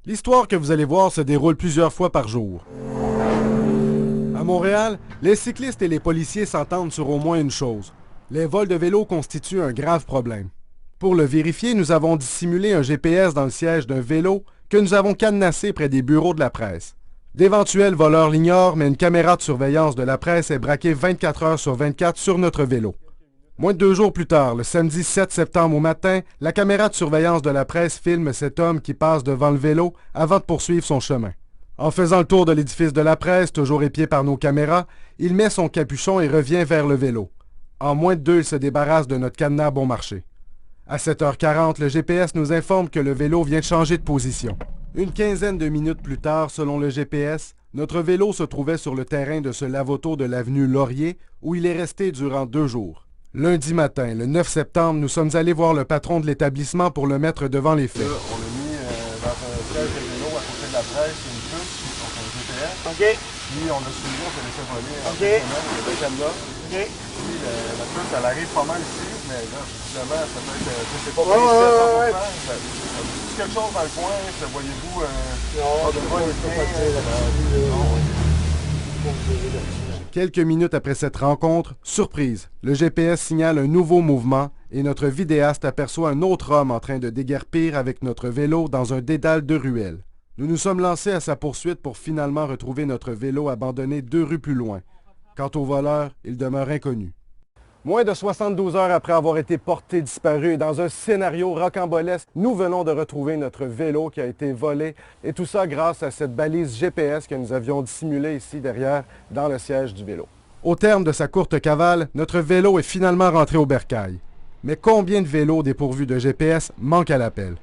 L'histoire que vous allez voir se déroule plusieurs fois par jour. À Montréal, les cyclistes et les policiers s'entendent sur au moins une chose. Les vols de vélos constituent un grave problème. Pour le vérifier, nous avons dissimulé un GPS dans le siège d'un vélo que nous avons cadenassé près des bureaux de la presse. D'éventuels voleurs l'ignorent, mais une caméra de surveillance de la presse est braquée 24 heures sur 24 sur notre vélo. Moins de 2 jours plus tard, le samedi 7 septembre au matin, la caméra de surveillance de la presse filme cet homme qui passe devant le vélo avant de poursuivre son chemin. En faisant le tour de l'édifice de la presse, toujours épié par nos caméras, il met son capuchon et revient vers le vélo. En moins de 2, il se débarrasse de notre cadenas bon marché. À 7h40, le GPS nous informe que le vélo vient de changer de position. Une quinzaine de minutes plus tard, selon le GPS, notre vélo se trouvait sur le terrain de ce lave-auto de l'avenue Laurier, où il est resté durant 2 jours. Lundi matin, le 9 septembre, nous sommes allés voir le patron de l'établissement pour le mettre devant les faits. Là, on a mis dans un siège de vélo à côté de la presse une puce, donc un GPS. OK. Puis on a suivi, on s'est laissé voler en OK. semaine, le caméra. OK. Puis la puce, elle arrive pas mal ici, mais là, visiblement, ça peut être, c'est pas Ouais, précis à 100%. ouais. Ça dit quelque chose dans le coin, ça voyez-vous Non, de je quoi peux il pas dire là-dessus. Quelques minutes après cette rencontre, surprise, le GPS signale un nouveau mouvement et notre vidéaste aperçoit un autre homme en train de déguerpir avec notre vélo dans un dédale de ruelles. Nous nous sommes lancés à sa poursuite pour finalement retrouver notre vélo abandonné 2 rues plus loin. Quant au voleur, il demeure inconnu. Moins de 72 heures après avoir été porté disparu et dans un scénario rocambolesque, nous venons de retrouver notre vélo qui a été volé et tout ça grâce à cette balise GPS que nous avions dissimulée ici derrière dans le siège du vélo. Au terme de sa courte cavale, notre vélo est finalement rentré au bercail. Mais combien de vélos dépourvus de GPS manquent à l'appel?